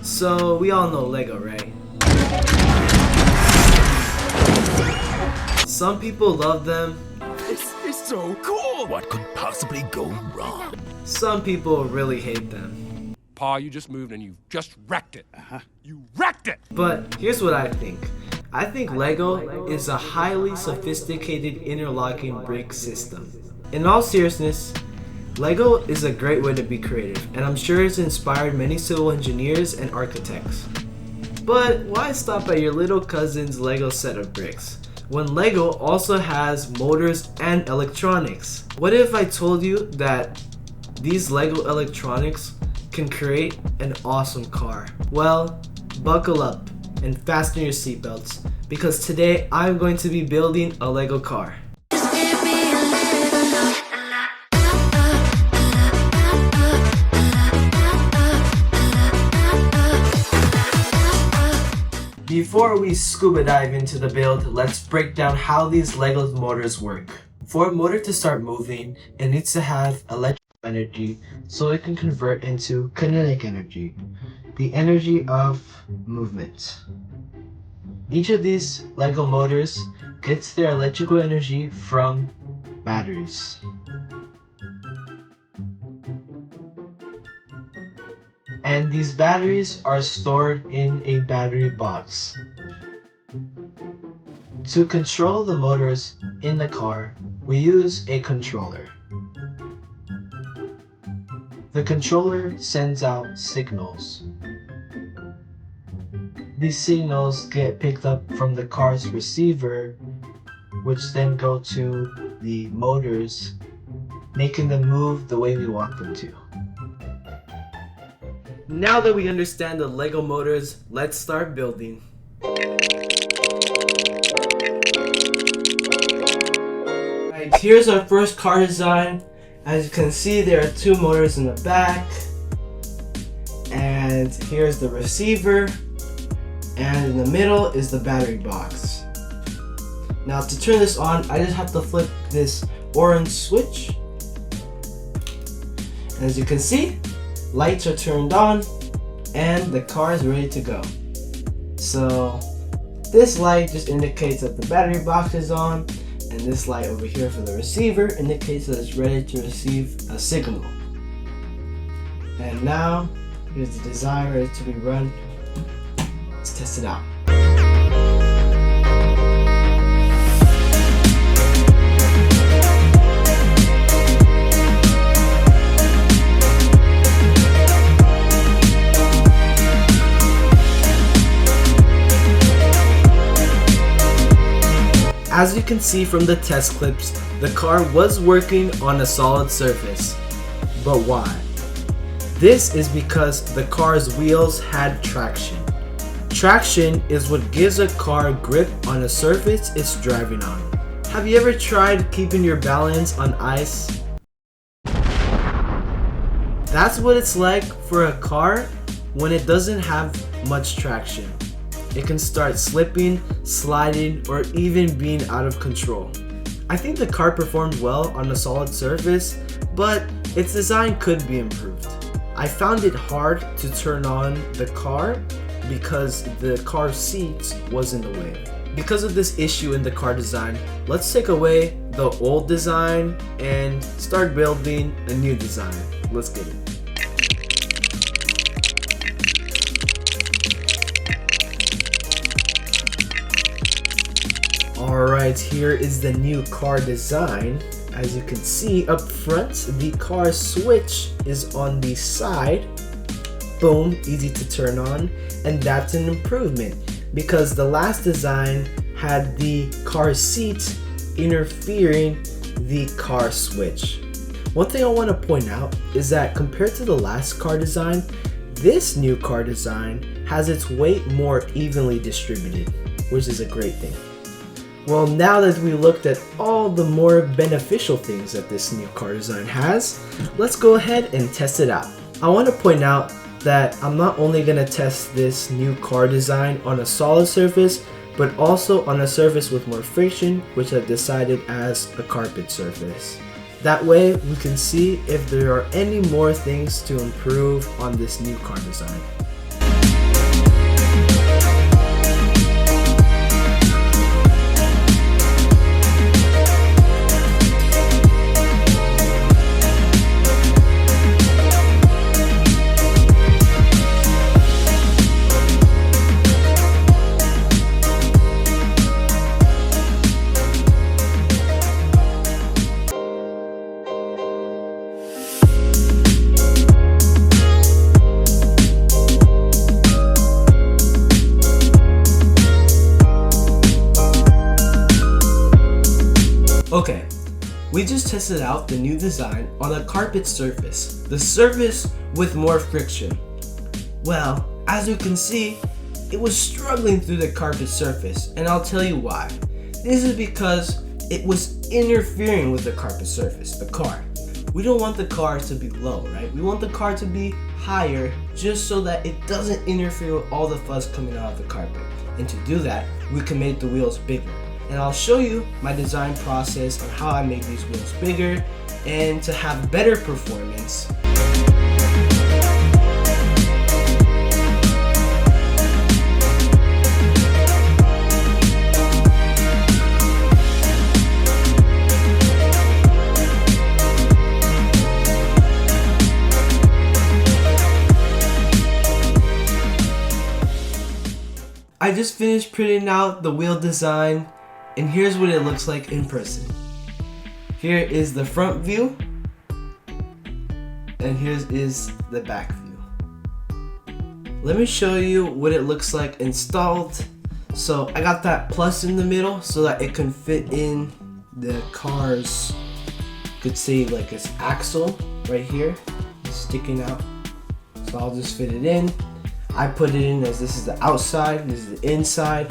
So we all know Lego, right? Some people love them. This is so cool! What could possibly go wrong? Some people really hate them. Pa, you just moved and you just wrecked it. You wrecked it! But here's what I think. I think Lego is a highly sophisticated interlocking brick system. In all seriousness, Lego is a great way to be creative, and I'm sure it's inspired many civil engineers and architects. But why stop at your little cousin's Lego set of bricks, when Lego also has motors and electronics? What if I told you that these Lego electronics can create an awesome car? Well, buckle up and fasten your seatbelts, because today I'm going to be building a Lego car. Before we scuba dive into the build, let's break down how these Lego motors work. For a motor to start moving, it needs to have electrical energy so it can convert into kinetic energy, the energy of movement. Each of these Lego motors gets their electrical energy from batteries. And these batteries are stored in a battery box. To control the motors in the car, we use a controller. The controller sends out signals. These signals get picked up from the car's receiver, which then go to the motors, making them move the way we want them to. Now that we understand the Lego motors, let's start building. Alright, here's our first car design. As you can see, there are two motors in the back. And here's the receiver. And in the middle is the battery box. Now to turn this on, I just have to flip this orange switch. And as you can see, lights are turned on and the car is ready to go. So this light just indicates that the battery box is on, and this light over here for the receiver indicates that it's ready to receive a signal. And now here's the design ready to be run. Let's test it out. As you can see from the test clips, the car was working on a solid surface. But why? This is because the car's wheels had traction. Traction is what gives a car grip on a surface it's driving on. Have you ever tried keeping your balance on ice? That's what it's like for a car when it doesn't have much traction. It can start slipping, sliding, or even being out of control. I think the car performed well on a solid surface, but its design could be improved. I found it hard to turn on the car because the car seat was in the way. Because of this issue in the car design, let's take away the old design and start building a new design. Let's get it. Alright, here is the new car design. As you can see up front, the car switch is on the side. Boom, easy to turn on. And that's an improvement because the last design had the car seat interfering the car switch. One thing I want to point out is that compared to the last car design, this new car design has its weight more evenly distributed, which is a great thing. Well, now that we looked at all the more beneficial things that this new car design has, let's go ahead and test it out. I want to point out that I'm not only going to test this new car design on a solid surface, but also on a surface with more friction, which I've decided as a carpet surface. That way we can see if there are any more things to improve on this new car design. we just tested out the new design on a carpet surface, the surface with more friction. Well, as you can see, it was struggling through the carpet surface, and I'll tell you why. This is because it was interfering with the carpet surface, the car. We don't want the car to be low, right? We want the car to be higher just so that it doesn't interfere with all the fuzz coming out of the carpet. And to do that, we can make the wheels bigger. And I'll show you my design process on how I made these wheels bigger and to have better performance. I just finished printing out the wheel design, and here's what it looks like in person. Here is the front view, and here is the back view. Let me show you what it looks like installed. So I got that plus in the middle so that it can fit in the car's, you could say like its axle right here, sticking out. So I'll just fit it in. I put it in as this is the outside, this is the inside,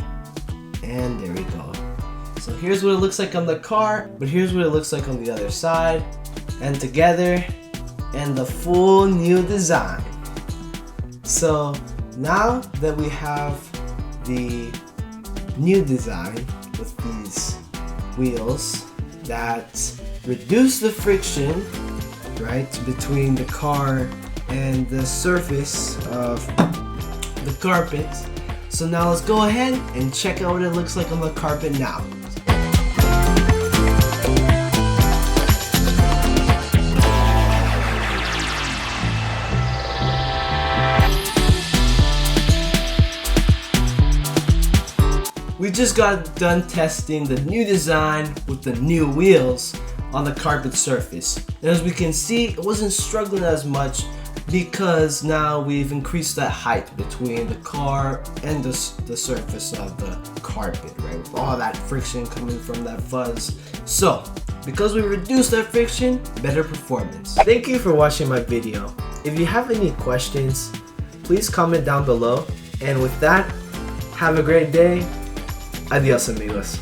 and there we go. So here's what it looks like on the car, but here's what it looks like on the other side, and together, and the full new design. So now that we have the new design with these wheels that reduce the friction, right, between the car and the surface of the carpet. So now let's go ahead and check out what it looks like on the carpet now. We just got done testing the new design with the new wheels on the carpet surface. And as we can see, it wasn't struggling as much because now we've increased that height between the car and the surface of the carpet, right? With all that friction coming from that fuzz. So, because we reduced that friction, better performance. Thank you for watching my video. If you have any questions, please comment down below. And with that, have a great day. Adios, amigos.